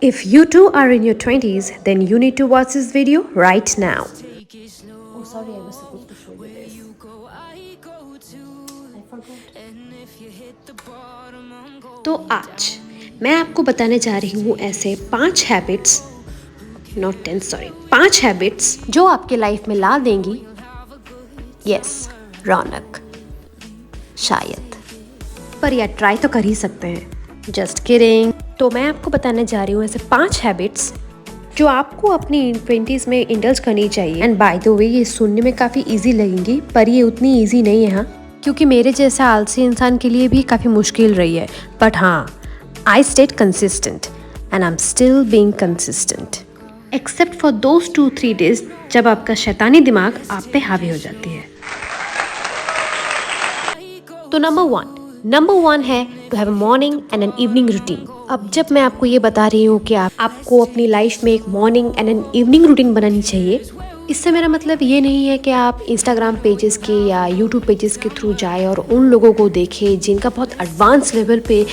If you too are in your 20s, then you need to watch this video right now. Oh, sorry, I was supposed to show you this. I forgot. तो आज मैं आपको बताने जा रही हूँ ऐसे 5 हैबिट्स, नॉट 10 सॉरी, 5 हैबिट्स जो आपके लाइफ में ला देंगी यस रौनक, शायद, पर या ट्राई तो कर ही सकते हैं, जस्ट किडिंग। तो मैं आपको बताने जा रही हूँ ऐसे 5 हैबिट्स जो आपको अपनी 20s में इंडल्ज करनी चाहिए। एंड बाय द वे ये सुनने में काफ़ी इजी लगेंगी, पर ये उतनी इजी नहीं है, हाँ, क्योंकि मेरे जैसा आलसी इंसान के लिए भी काफ़ी मुश्किल रही है। बट हाँ, I stayed consistent and I am still being consistent, except for those 2-3 days जब आपका शैतानी दिमाग आप पे हावी हो जाती है। तो नंबर वन है to have a morning and an evening routine. अब जब मैं आपको ये बता रही हूँ कि आपको अपनी लाइफ में एक morning and an evening routine बनानी चाहिए, इससे मेरा मतलब ये नहीं है कि आप इंस्टाग्राम पेजेस के या यूट्यूब पेजेस के थ्रू जाए और उन लोगों को देखें जिनका बहुत एडवांस लेवल पे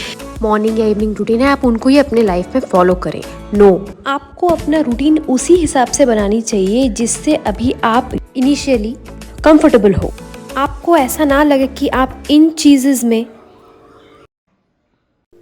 मॉर्निंग या इवनिंग रूटीन है, आप उनको ही अपने लाइफ में फॉलो करें। नो, आपको अपना रूटीन उसी हिसाब से बनानी चाहिए जिससे अभी आप इनिशियली कंफर्टेबल हो। आपको ऐसा ना लगे कि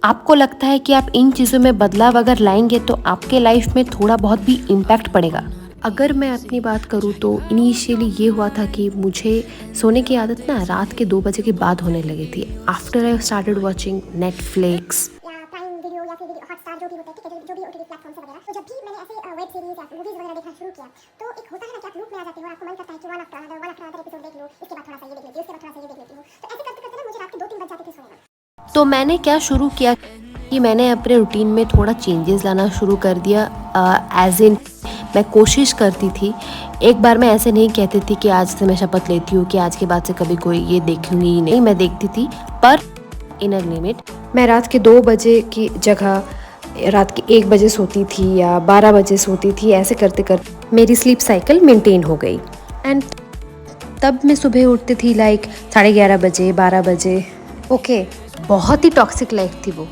आपको लगता है कि आप इन चीज़ों में बदलाव अगर लाएंगे तो आपके लाइफ में थोड़ा बहुत भी इम्पैक्ट पड़ेगा। अगर मैं अपनी बात करूँ तो इनिशियली ये हुआ था कि मुझे सोने की आदत ना रात के 2 बजे के बाद होने लगी थी। After I started watching Netflix या प्राइम वीडियो या फिर हॉटस्टार जो भी होता है, ठीक है, जो भी ओटीटी प्लेटफॉर्म्स वगैरह, तो जब भी मैंने ऐसे वेब सीरीज या मूवीज वगैरह देखना शुरू किया, तो एक होता है ना कि आप लूप में आ जाते हो और आपको मन करता है कि वन आफ्टर अनदर एपिसोड देख लो, इसके बाद थोड़ा सा ये देख लेती हूँ, उसके बाद थोड़ा सा ये देख लेती हूँ। तो ऐसे करते करते ना मुझे रात के 2-3 बज जाते थे सोने में। तो मैंने क्या शुरू किया कि मैंने अपने रूटीन में थोड़ा चेंजेस लाना शुरू कर दिया। एज इन मैं कोशिश करती थी, एक बार मैं ऐसे नहीं कहती थी कि आज से मैं शपथ लेती हूँ कि आज के बाद से कभी कोई ये देखूंगी ही नहीं, मैं देखती थी पर इन अ लिमिट। मैं रात के 2 बजे की जगह रात के 1 बजे सोती थी या 12 बजे सोती थी। ऐसे करते करते मेरी स्लीप साइकिल मेंटेन हो गई एंड तब मैं सुबह उठती थी लाइक 11:30 बजे, 12 बजे। ओके, बहुत ही टॉक्सिक लाइफ थी वो।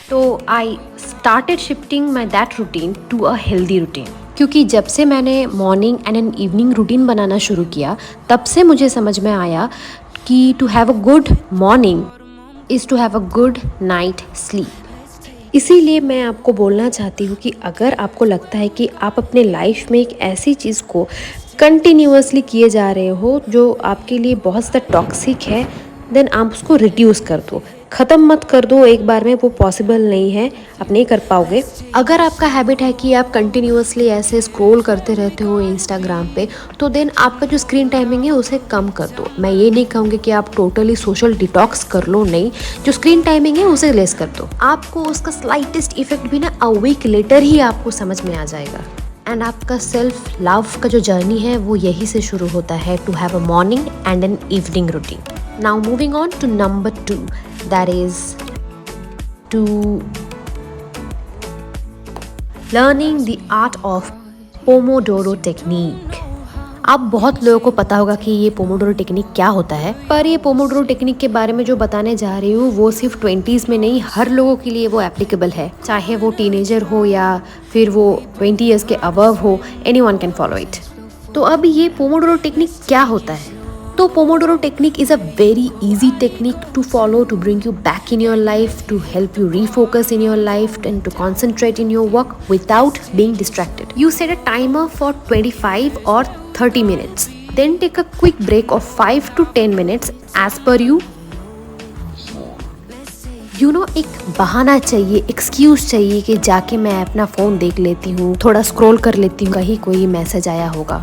तो I started shifting my that routine to a healthy routine, क्योंकि जब से मैंने morning and an evening routine बनाना शुरू किया तब से मुझे समझ में आया कि to have a good morning is to have a good night sleep. इसीलिए मैं आपको बोलना चाहती हूँ कि अगर आपको लगता है कि आप अपने लाइफ में एक ऐसी चीज़ को कंटिन्यूअसली किए जा रहे हो जो आपके लिए बहुत ज़्यादा टॉक्सिक है, देन आप उसको रिड्यूस कर दो, ख़त्म मत कर दो एक बार में, वो पॉसिबल नहीं है, आप नहीं कर पाओगे। अगर आपका हैबिट है कि आप कंटिन्यूअसली ऐसे स्क्रॉल करते रहते हो इंस्टाग्राम पे, तो देन आपका जो स्क्रीन टाइमिंग है उसे कम कर दो। मैं ये नहीं कहूँगी कि आप टोटली सोशल डिटॉक्स कर लो, नहीं, जो स्क्रीन टाइमिंग है उसे लेस कर दो। आपको उसका स्लाइटेस्ट इफेक्ट भी ना अ वीक लेटर ही आपको समझ में आ जाएगा। एंड आपका सेल्फ लव का जो जर्नी है वो यही से शुरू होता है, to have a morning and an evening routine. Now moving on to number 2, that is to learning the art of Pomodoro technique। अब बहुत लोगों को पता होगा कि ये पोमोडोरो टेक्निक क्या होता है, पर ये पोमोडोरो टेक्निक के बारे में जो बताने जा रही हूँ वो सिर्फ 20s में नहीं, हर लोगों के लिए वो एप्लीकेबल है, चाहे वो टीनेजर हो या फिर वो 20 ईयर्स के अबव हो, एनीवन कैन फॉलो इट। तो अब ये पोमोडोरो टेक्निक क्या होता है? तो Pomodoro technique is a very easy technique to follow to bring you back in your life, to help you refocus in your life and to concentrate in your work without being distracted. You set a timer for 25 or 30 minutes. Then take a quick break of 5 to 10 minutes as per you. You know, एक बहाना चाहिए, excuse चाहिए कि जाके मैं अपना phone देख लेती हूँ, थोड़ा स्क्रॉल कर लेती हूँ, कहीं कोई मैसेज आया होगा,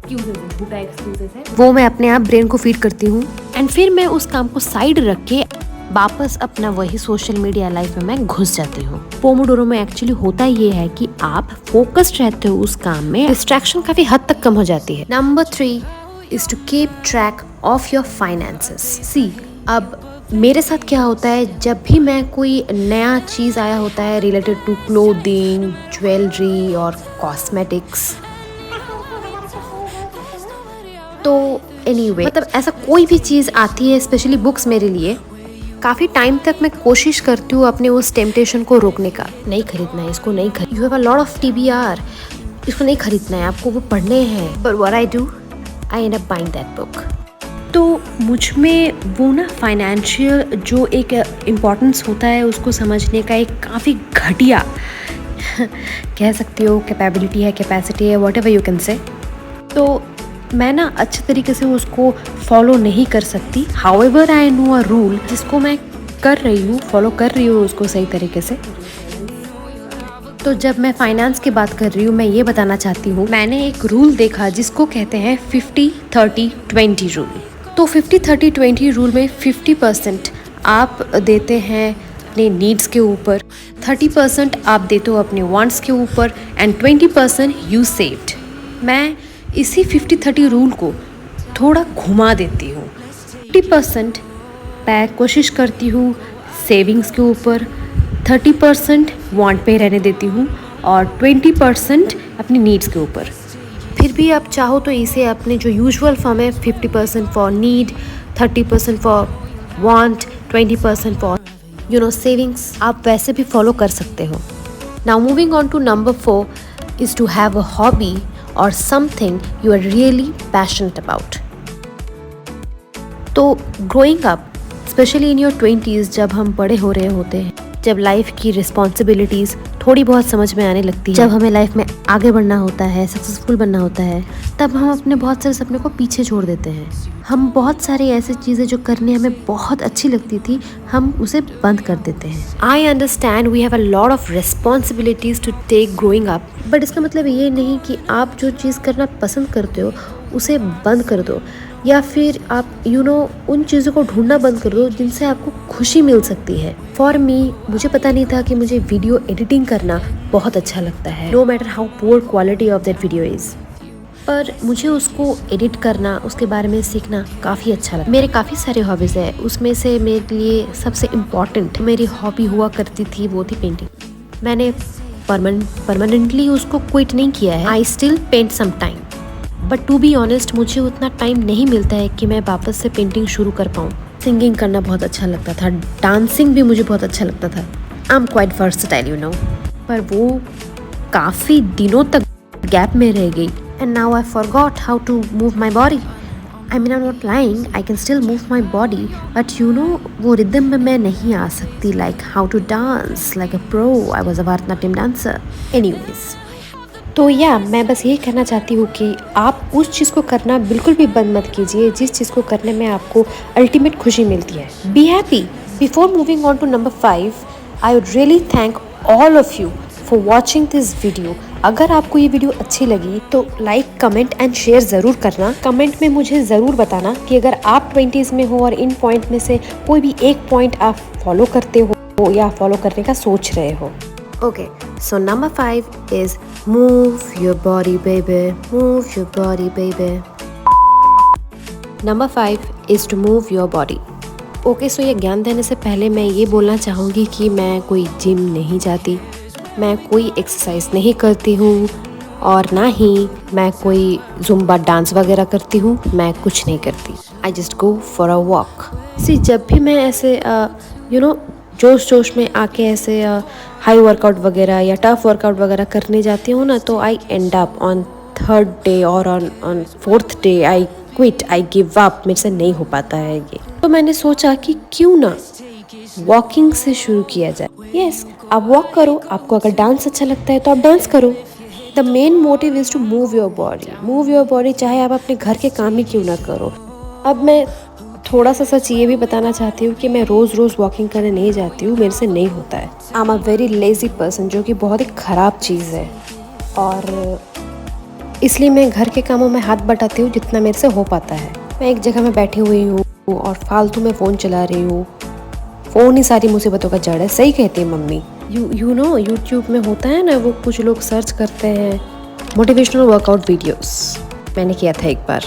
वो मैं अपने आप ब्रेन को फीड करती हूँ एंड फिर मैं उस काम को साइड रख के वापस अपना वही सोशल मीडिया लाइफ में मैं घुस जाती हूँ। पोमोडोरो में एक्चुअली होता ये है कि आप फोकस्ड रहते हो उस काम में, डिस्ट्रैक्शन काफ़ी हद तक कम हो जाती है। Number 3 is to keep track of your finances. See, अब मेरे साथ क्या होता है, जब भी मैं कोई नया चीज़ आया होता है रिलेटेड टू क्लोथिंग, ज्वेलरी और कॉस्मेटिक्स, तो एनीवे मतलब ऐसा कोई भी चीज़ आती है, स्पेशली बुक्स मेरे लिए, काफ़ी टाइम तक मैं कोशिश करती हूँ अपने उस टेम्पटेशन को रोकने का। नहीं खरीदना है इसको, नहीं खरीद, you have a lot of TBR, इसको नहीं खरीदना है, आपको वो पढ़ने हैं। But what I do, I end up buying that book. तो मुझ में वो ना फाइनेंशियल जो एक इम्पोर्टेंस होता है उसको समझने का एक काफ़ी घटिया कह सकती हो कैपेबिलिटी है, कैपेसिटी है, what ever you can say. तो मैं ना अच्छे तरीके से उसको फॉलो नहीं कर सकती। However I know a rule जिसको मैं कर रही हूँ, फॉलो कर रही हूँ उसको सही तरीके से। तो जब मैं फाइनेंस की बात कर रही हूँ, मैं ये बताना चाहती हूँ, मैंने एक रूल देखा जिसको कहते हैं 50-30-20 रूल। तो 50-30-20 रूल में 50% आप देते हैं अपने नीड्स के ऊपर, 30% आप देते हो अपने वांट्स के ऊपर एंड 20% यू सेव्ड। मैं इसी 50-30 रूल को थोड़ा घुमा देती हूँ। 50% मैं कोशिश करती हूँ सेविंग्स के ऊपर, 30% वांट पे रहने देती हूँ और 20% अपनी नीड्स के ऊपर। फिर भी आप चाहो तो इसे अपने जो यूजुअल फॉर्म है 50% for need, 30% for want, 20% for savings, आप वैसे भी फॉलो कर सकते हो। Now moving on to number 4 is to have a hobby और something you are really passionate about. तो growing up specially in your 20s, जब हम बड़े हो रहे होते हैं, जब लाइफ की रिस्पॉन्सिबिलिटीज़ थोड़ी बहुत समझ में आने लगती है, जब हमें लाइफ में आगे बढ़ना होता है, सक्सेसफुल बनना होता है, तब हम अपने बहुत सारे सपने को पीछे छोड़ देते हैं। हम बहुत सारी ऐसी चीज़ें जो करने हमें बहुत अच्छी लगती थी, हम उसे बंद कर देते हैं। I understand we have a lot of responsibilities to take growing up, but इसका मतलब ये नहीं कि आप जो चीज़ करना पसंद करते हो उसे बंद कर दो, या फिर आप उन चीज़ों को ढूंढना बंद कर दो जिनसे आपको खुशी मिल सकती है। फॉर मी, मुझे पता नहीं था कि मुझे वीडियो एडिटिंग करना बहुत अच्छा लगता है, no matter how poor quality of that video is. पर मुझे उसको एडिट करना, उसके बारे में सीखना काफ़ी अच्छा लगता है। मेरे काफ़ी सारे हॉबीज़ है, उसमें से मेरे लिए सबसे इम्पॉर्टेंट मेरी हॉबी हुआ करती थी वो थी पेंटिंग। मैंने परमानेंटली उसको क्विट नहीं किया है, I still paint some time, but to be honest मुझे उतना टाइम नहीं मिलता है कि मैं वापस से पेंटिंग शुरू कर पाऊँ। सिंगिंग करना बहुत अच्छा लगता था, डांसिंग भी मुझे बहुत अच्छा लगता था। आई एम क्वाइट वर्सेटाइल पर वो काफ़ी दिनों तक गैप में रह गई and now I forgot how to move my body. I mean I am not lying, I can still move my body, but वो रिदम में मैं नहीं आ सकती like how to dance like a pro. I was a Bharatanatyam dancer. Anyways, तो मैं बस यही कहना चाहती हूँ कि आप उस चीज़ को करना बिल्कुल भी बंद मत कीजिए जिस चीज़ को करने में आपको अल्टीमेट खुशी मिलती है। Be happy. Before moving on to number 5, I would really thank all of you for watching this video. अगर आपको ये वीडियो अच्छी लगी तो लाइक, कमेंट एंड शेयर ज़रूर करना। कमेंट में मुझे ज़रूर बताना कि अगर आप 20s में हो और इन पॉइंट में से कोई भी एक पॉइंट आप फॉलो करते हो या फॉलो करने का सोच रहे हो। Okay, so number 5 is move your body, baby. Move your body, baby. Number 5 is to move your body. Okay, so ये ज्ञान देने से पहले मैं ये बोलना चाहूँगी कि मैं कोई जिम नहीं जाती, मैं कोई एक्सरसाइज नहीं करती हूँ और ना ही मैं कोई जुम्बा डांस वगैरह करती हूँ। मैं कुछ नहीं करती। I just go for a walk. See, जब भी मैं ऐसे जोश में आके ऐसे हाई वर्कआउट वगैरह या टफ वर्कआउट वगैरह करने जाती हूँ ना, तो I end up on 3rd day और on 4th day I quit, I give up. मेरे से नहीं हो पाता है ये। तो मैंने सोचा कि क्यों ना वॉकिंग से शुरू किया जाए। यस, आप वॉक करो, आपको अगर डांस अच्छा लगता है तो आप डांस करो। The main motive is to move your body. Move your body, चाहे आप अपने घर के काम ही क्यों ना करो। अब मैं थोड़ा सा सच ये भी बताना चाहती हूँ कि मैं रोज़ वॉकिंग करने नहीं जाती हूँ, मेरे से नहीं होता है। I am a very lazy person, जो कि बहुत ही ख़राब चीज़ है, और इसलिए मैं घर के कामों में हाथ बटाती हूँ जितना मेरे से हो पाता है। मैं एक जगह में बैठी हुई हूँ और फालतू में फ़ोन चला रही हूँ। फ़ोन ही सारी मुसीबतों का जड़ है, सही कहती है मम्मी। यूट्यूब में होता है ना, वो कुछ लोग सर्च करते हैं मोटिवेशनल वर्कआउट वीडियोस। मैंने किया था एक बार,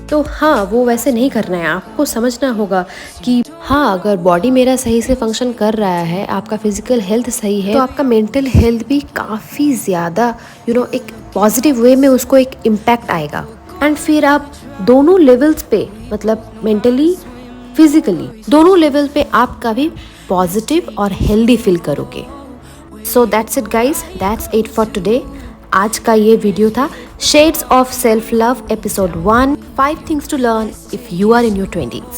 तो वो वैसे नहीं करना है। आपको समझना होगा कि अगर बॉडी मेरा सही से फंक्शन कर रहा है, आपका फिजिकल हेल्थ सही है, तो आपका मेंटल हेल्थ भी काफ़ी ज़्यादा एक पॉजिटिव वे में उसको एक इम्पैक्ट आएगा। एंड फिर आप दोनों लेवल्स पे, मतलब मेंटली, फिजिकली, दोनों लेवल पे आप काफ़ी पॉजिटिव और हेल्दी फील करोगे। So that's it guys, that's it for today. आज का ये वीडियो था shades of self love episode 1, 5 things to learn if you are in your 20s।